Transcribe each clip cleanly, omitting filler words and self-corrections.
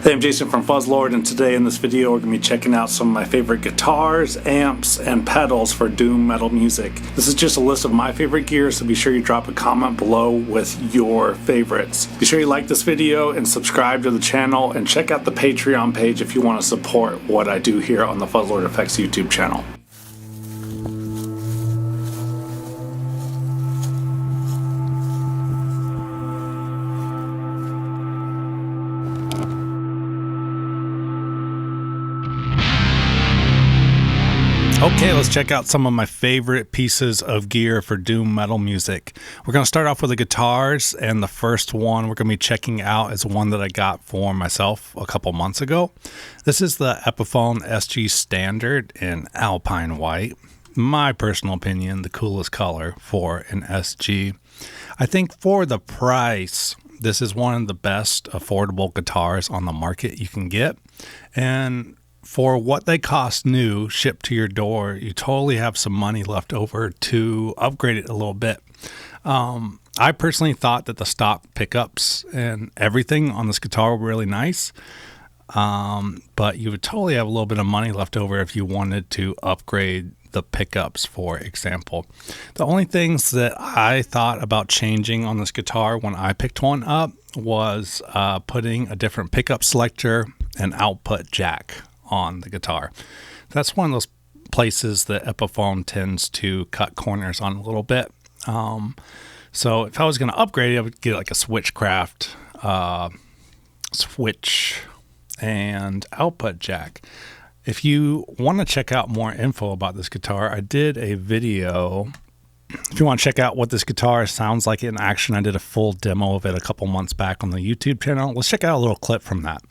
Hey, I'm Jason from Fuzzlord, and today in this video we're going to be checking out some of my favorite guitars, amps, and pedals for doom metal music. This is just a list of my favorite gear, so be sure you drop a comment below with your favorites. Be sure you like this video and subscribe to the channel, and check out the Patreon page if you want to support what I do here on the Fuzzlord Effects YouTube channel. Okay, let's check out some of my favorite pieces of gear for doom metal music. We're going to start off with the guitars, and the first one we're going to be checking out is one that I got for myself a couple months ago. This is the Epiphone SG Standard in Alpine White. My personal opinion, the coolest color for an SG. I think for the price, this is one of the best affordable guitars on the market you can get. And for what they cost new, shipped to your door, you totally have some money left over to upgrade it a little bit. I personally thought that the stock pickups and everything on this guitar were really nice, but you would totally have a little bit of money left over if you wanted to upgrade the pickups, for example. The only things that I thought about changing on this guitar when I picked one up was putting a different pickup selector and output jack on the guitar. That's one of those places that Epiphone tends to cut corners on a little bit. So if I was going to upgrade it, I would get like a Switchcraft switch and output jack. If you want to check out more info about this guitar, I did a video. If you want to check out what this guitar sounds like in action, I did a full demo of it a couple months back on the YouTube channel. Let's check out a little clip from that.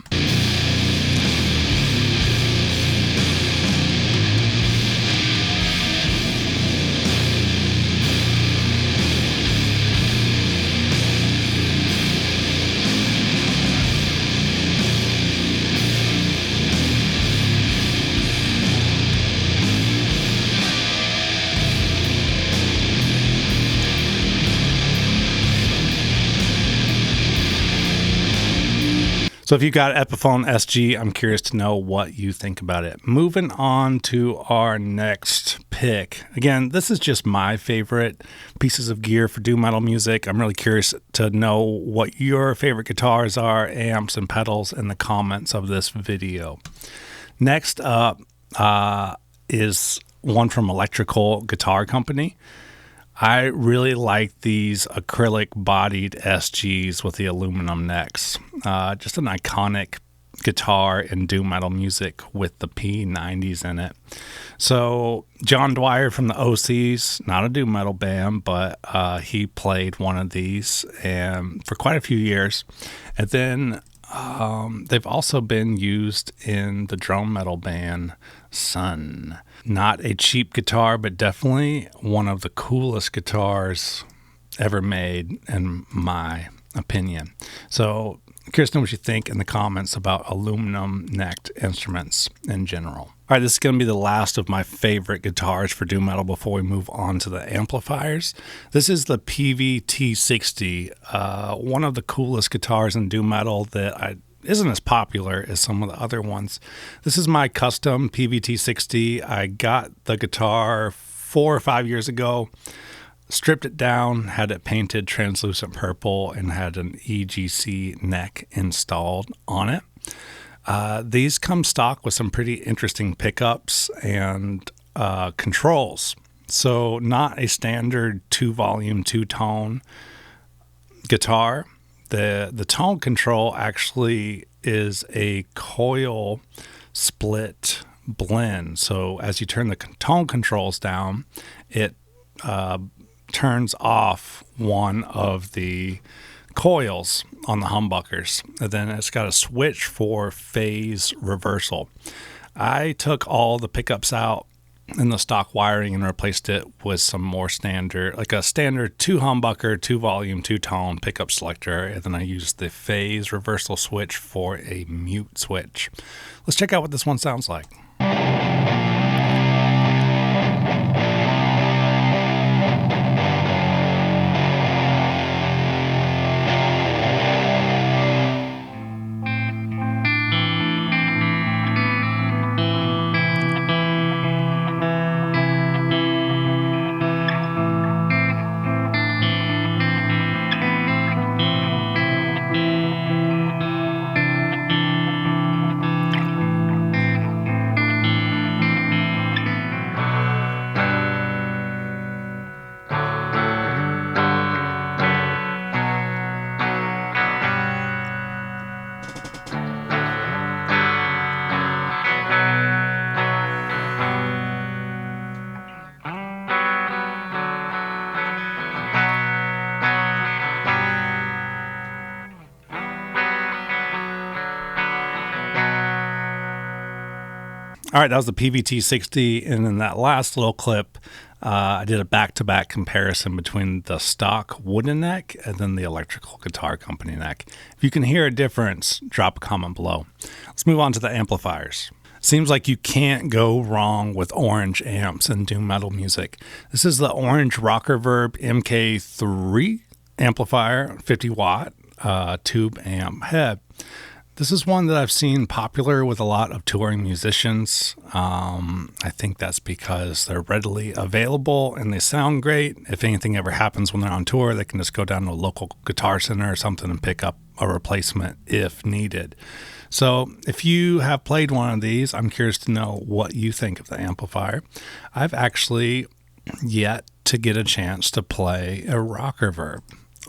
So if you got Epiphone SG, I'm curious to know what you think about it. Moving on to our next pick. Again, this is just my favorite pieces of gear for doom metal music. I'm really curious to know what your favorite guitars are, amps, and pedals in the comments of this video. Next up is one from Electrical Guitar Company. I really like these acrylic bodied SGs with the aluminum necks. Just an iconic guitar in doom metal music with the P90s in it. So John Dwyer from the OCs, not a doom metal band, but he played one of these and for quite a few years. And then they've also been used in the drone metal band Sun. Not a cheap guitar, but definitely one of the coolest guitars ever made, in my opinion. So, curious to know what you think in the comments about aluminum-necked instruments in general. All right, this is going to be the last of my favorite guitars for doom metal before we move on to the amplifiers. This is the PVT60, one of the coolest guitars in doom metal that isn't as popular as some of the other ones. This is my custom PVT60. I got the guitar 4 or 5 years ago, stripped it down, had it painted translucent purple, and had an EGC neck installed on it. These come stock with some pretty interesting pickups and controls. So not a standard 2-volume, 2-tone guitar. The tone control actually is a coil split blend. So as you turn the tone controls down, it turns off one of the coils on the humbuckers. And then it's got a switch for phase reversal. I took all the pickups out in the stock wiring and replaced it with some more standard, like a standard 2-humbucker, 2-volume, 2-tone pickup selector, and then I used the phase reversal switch for a mute switch. Let's check out what this one sounds like. All right, that was the PVT-60, and in that last little clip, I did a back-to-back comparison between the stock wooden neck and then the electrical guitar company neck. If you can hear a difference, drop a comment below. Let's move on to the amplifiers. Seems like you can't go wrong with orange amps in doom metal music. This is the Orange Rockerverb MK3 amplifier, 50 watt tube amp head. This is one that I've seen popular with a lot of touring musicians. I think that's because they're readily available and they sound great. If anything ever happens when they're on tour, they can just go down to a local guitar center or something and pick up a replacement if needed. So if you have played one of these, I'm curious to know what you think of the amplifier. I've actually yet to get a chance to play a Rockerverb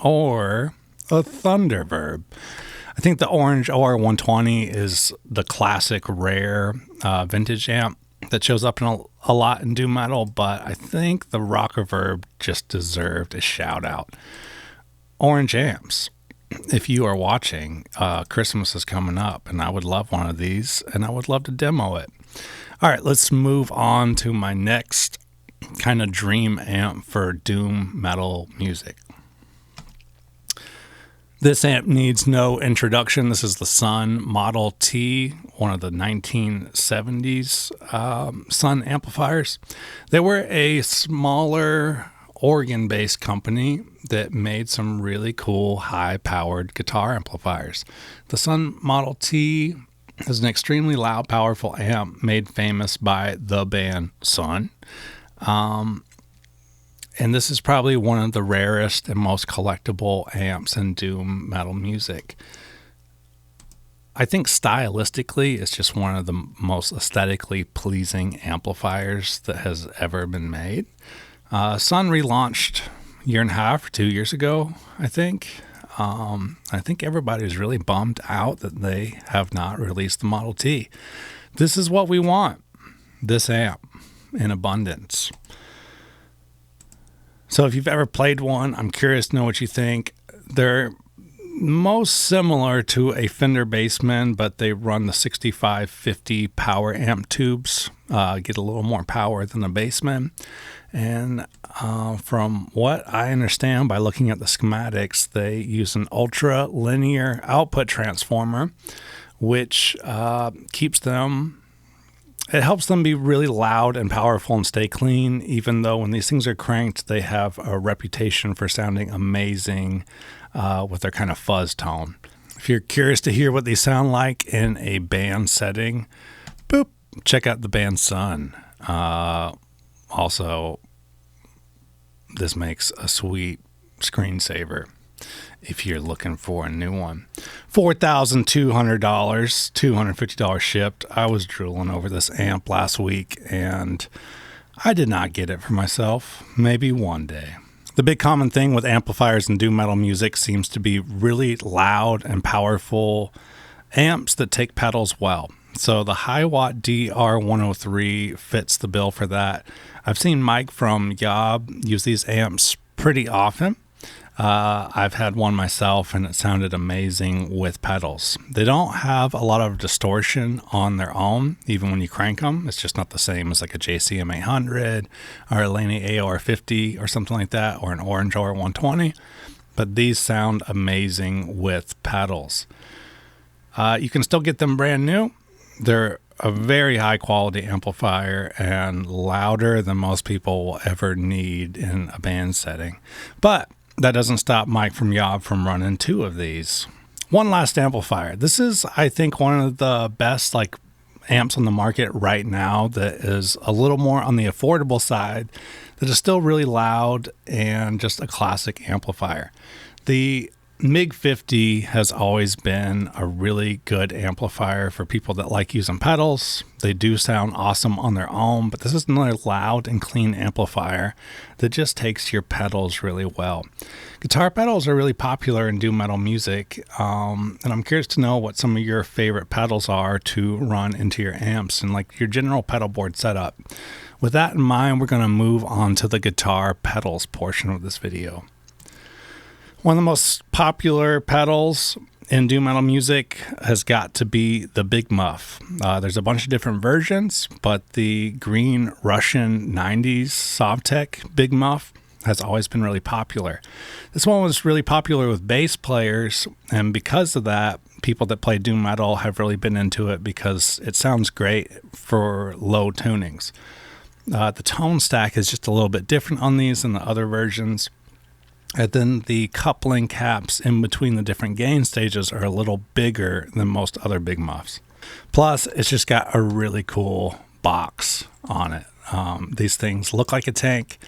or a Thunderverb. I think the Orange OR120 is the classic rare vintage amp that shows up in a lot in doom metal, but I think the Rockerverb just deserved a shout out. Orange amps, if you are watching, Christmas is coming up and I would love one of these and I would love to demo it. All right, let's move on to my next kind of dream amp for doom metal music. This amp needs no introduction. This is the Sun Model T, one of the 1970s Sun amplifiers. They were a smaller Oregon-based company that made some really cool high-powered guitar amplifiers. The Sun Model T is an extremely loud, powerful amp made famous by the band Sun. And this is probably one of the rarest and most collectible amps in doom metal music. I think stylistically, it's just one of the most aesthetically pleasing amplifiers that has ever been made. Sun relaunched a year and a half or 2 years ago, I think. I think everybody's really bummed out that they have not released the Model T. This is what we want, this amp in abundance. So if you've ever played one, I'm curious to know what you think. They're most similar to a Fender Bassman, but they run the 6550 power amp tubes, get a little more power than the Bassman. And from what I understand by looking at the schematics, they use an ultra linear output transformer, which keeps them... It helps them be really loud and powerful and stay clean, even though when these things are cranked, they have a reputation for sounding amazing with their kind of fuzz tone. If you're curious to hear what they sound like in a band setting, boop, check out the band Sun. Also, this makes a sweet screensaver if you're looking for a new one. $4,200, $250 shipped. I was drooling over this amp last week and I did not get it for myself. Maybe one day. The big common thing with amplifiers in doom metal music seems to be really loud and powerful amps that take pedals well. So the high watt DR103 fits the bill for that. I've seen Mike from Yob use these amps pretty often. I've had one myself and it sounded amazing with pedals. They don't have a lot of distortion on their own, even when you crank them. It's just not the same as like a JCM 800 or a Laney AOR50 or something like that, or an Orange OR120. But these sound amazing with pedals. You can still get them brand new. They're a very high quality amplifier and louder than most people will ever need in a band setting. But that doesn't stop Mike from Yob from running two of these. One last amplifier. This is, I think, one of the best amps on the market right now that is a little more on the affordable side, that is still really loud and just a classic amplifier. The MiG-50 has always been a really good amplifier for people that like using pedals. They do sound awesome on their own, but this is another loud and clean amplifier that just takes your pedals really well. Guitar pedals are really popular in doom metal music, and I'm curious to know what some of your favorite pedals are to run into your amps and your general pedal board setup. With that in mind, we're going to move on to the guitar pedals portion of this video. One of the most popular pedals in doom metal music has got to be the Big Muff. There's a bunch of different versions, but the green Russian 90s Sovtek Big Muff has always been really popular. This one was really popular with bass players, and because of that, people that play doom metal have really been into it because it sounds great for low tunings. The tone stack is just a little bit different on these than the other versions. And then the coupling caps in between the different gain stages are a little bigger than most other Big Muffs. Plus, it's just got a really cool box on it. These things look like a tank,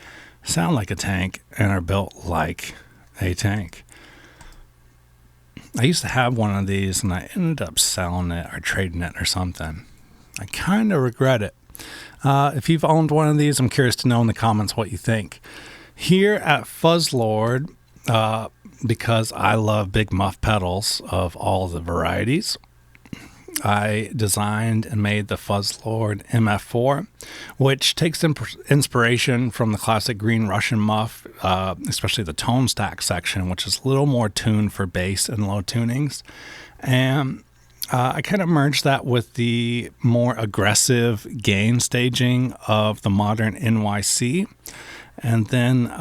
sound like a tank, and are built like a tank. I used to have one of these, and I ended up selling it or trading it or something. I kind of regret it. If you've owned one of these, I'm curious to know in the comments what you think. Here at Fuzzlord, because I love Big Muff pedals of all the varieties, I designed and made the Fuzzlord MF4, which takes inspiration from the classic green Russian muff, especially the tone stack section, which is a little more tuned for bass and low tunings. And I kind of merged that with the more aggressive gain staging of the modern NYC, and then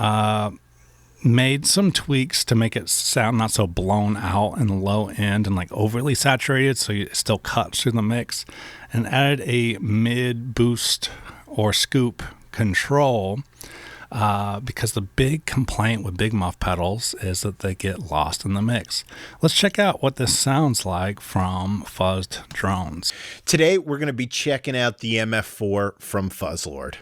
made some tweaks to make it sound not so blown out in the low end and like overly saturated, so it still cuts through the mix, and added a mid boost or scoop control, because the big complaint with Big Muff pedals is that they get lost in the mix. Let's check out what this sounds like from Fuzzed Drones. Today we're going to be checking out the MF4 from Fuzzlord.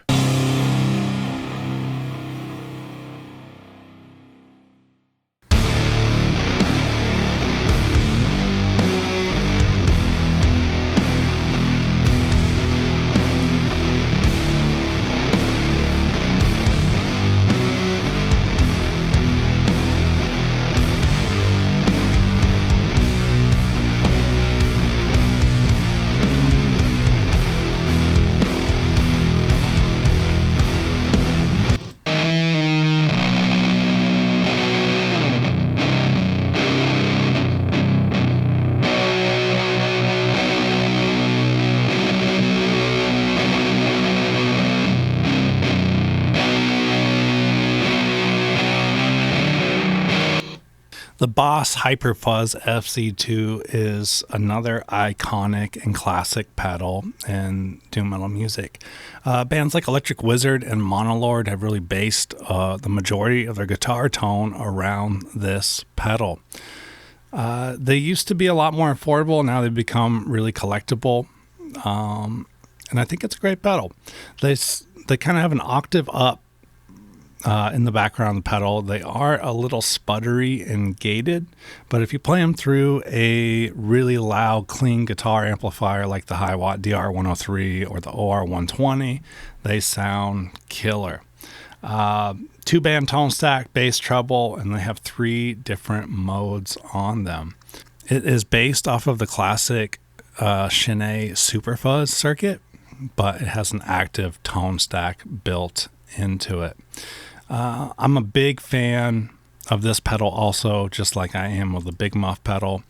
The Boss Hyperfuzz FC2 is another iconic and classic pedal in doom metal music. Bands like Electric Wizard and Monolord have really based the majority of their guitar tone around this pedal. They used to be a lot more affordable, now they've become really collectible, and I think it's a great pedal. They kind of have an octave up in the background of the pedal. They are a little sputtery and gated, but if you play them through a really loud, clean guitar amplifier like the Hiwatt DR103 or the OR120, they sound killer. 2-band tone stack, bass, treble, and they have 3 different modes on them. It is based off of the classic Shinei Super Fuzz circuit, but it has an active tone stack built into it. I'm a big fan of this pedal also, just like I am with the Big Muff pedal.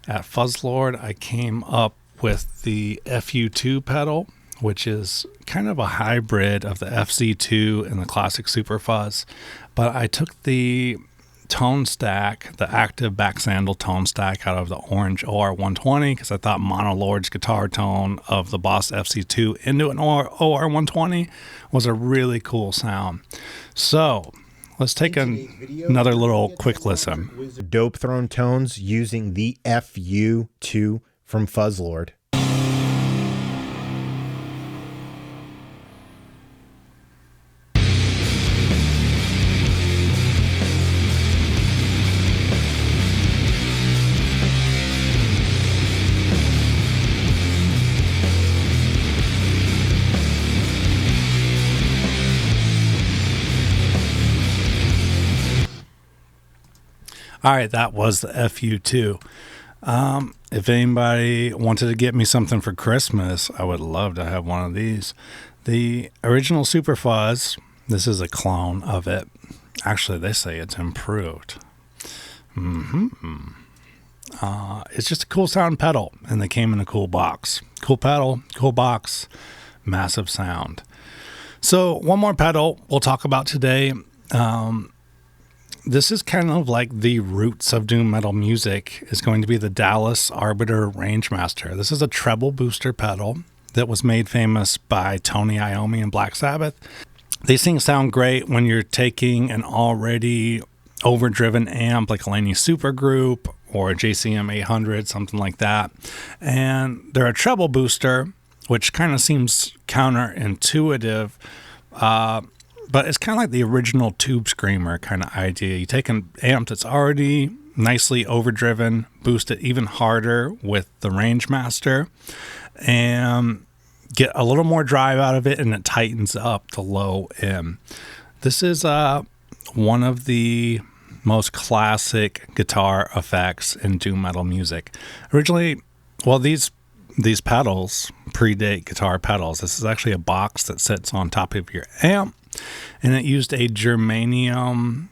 At Fuzzlord, I came up with the FU2 pedal, which is kind of a hybrid of the FZ2 and the classic Super Fuzz. But I took the tone stack, the active back sandal tone stack out of the orange OR120 because I thought Monolord's guitar tone of the Boss FC2 into an OR120 was a really cool sound. So let's take another little quick listen. Dope Throne tones using the FU2 from Fuzzlord. All right, that was the FU2. If anybody wanted to get me something for Christmas, I would love to have one of these. The original Super Fuzz, this is a clone of it. Actually, they say it's improved. It's just a cool sound pedal, and they came in a cool box. Cool pedal, cool box, massive sound. So one more pedal we'll talk about today. This is kind of like the roots of doom metal music, is going to be the Dallas Arbiter Rangemaster. This is a treble booster pedal that was made famous by Tony Iommi and Black Sabbath. These things sound great when you're taking an already overdriven amp like a Laney Supergroup or a JCM 800, something like that. And they're a treble booster, which kind of seems counterintuitive, but it's kind of like the original Tube Screamer kind of idea. You take an amp that's already nicely overdriven, boost it even harder with the Rangemaster, and get a little more drive out of it, and it tightens up the low end. This is one of the most classic guitar effects in doom metal music. Originally, well, these pedals predate guitar pedals. This is actually a box that sits on top of your amp, and it used a germanium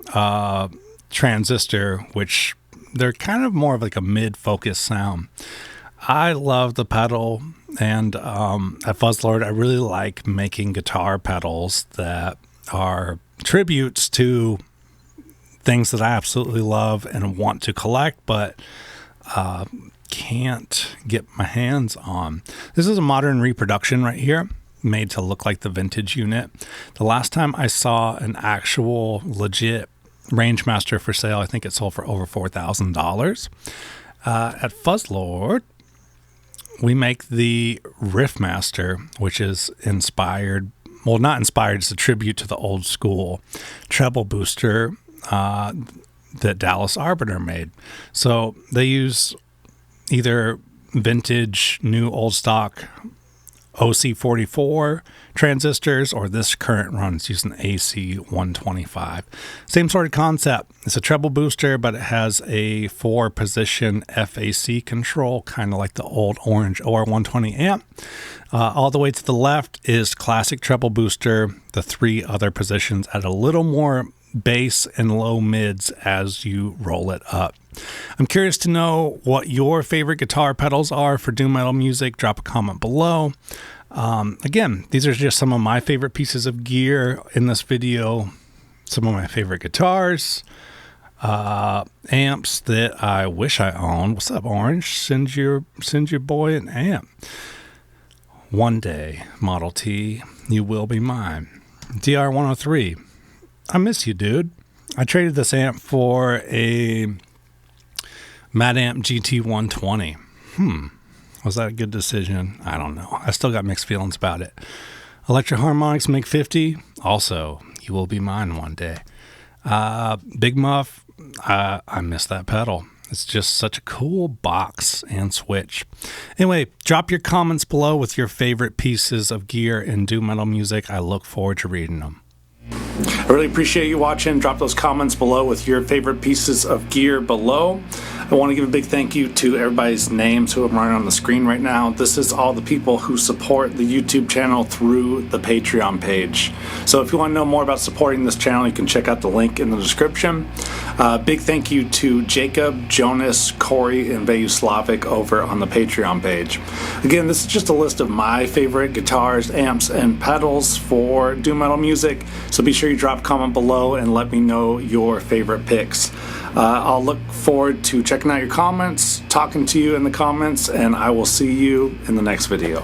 transistor, which they're kind of more of like a mid-focus sound. I love the pedal, and at Fuzzlord, I really like making guitar pedals that are tributes to things that I absolutely love and want to collect, but can't get my hands on. This is a modern reproduction right here, made to look like the vintage unit. The last time I saw an actual legit Rangemaster for sale, I think it sold for over $4,000. At Fuzzlord, we make the Riffmaster, which is inspired, well, not inspired, it's a tribute to the old school treble booster that Dallas Arbiter made. So they use either vintage, new, old stock OC44 transistors, or this current runs using AC125. Same sort of concept. It's a treble booster, but it has a 4-position FAC control, kind of like the old orange OR120 amp. All the way to the left is classic treble booster. The 3 other positions add a little more bass and low mids as you roll it up. I'm curious to know what your favorite guitar pedals are for doom metal music. Drop a comment below. Again, these are just some of my favorite pieces of gear in this video. Some of my favorite guitars, amps that I wish I owned. What's up, Orange? Send your boy an amp. One day, Model T, you will be mine. DR103. I miss you, dude. I traded this amp for a Mad Amp GT120. Was that a good decision? I don't know. I still got mixed feelings about it. Electro Harmonics MiG 50. Also, you will be mine one day. Big Muff. I miss that pedal. It's just such a cool box and switch. Anyway, drop your comments below with your favorite pieces of gear in doom metal music. I look forward to reading them. I really appreciate you watching. Drop those comments below with your favorite pieces of gear below. I want to give a big thank you to everybody's names who I'm running on the screen right now. This is all the people who support the YouTube channel through the Patreon page. So if you want to know more about supporting this channel, you can check out the link in the description. Big thank you to Jacob, Jonas, Corey, and Vayuslavic over on the Patreon page. Again, this is just a list of my favorite guitars, amps, and pedals for doom metal music. So be sure you drop a comment below and let me know your favorite picks. I'll look forward to checking out your comments, talking to you in the comments, and I will see you in the next video.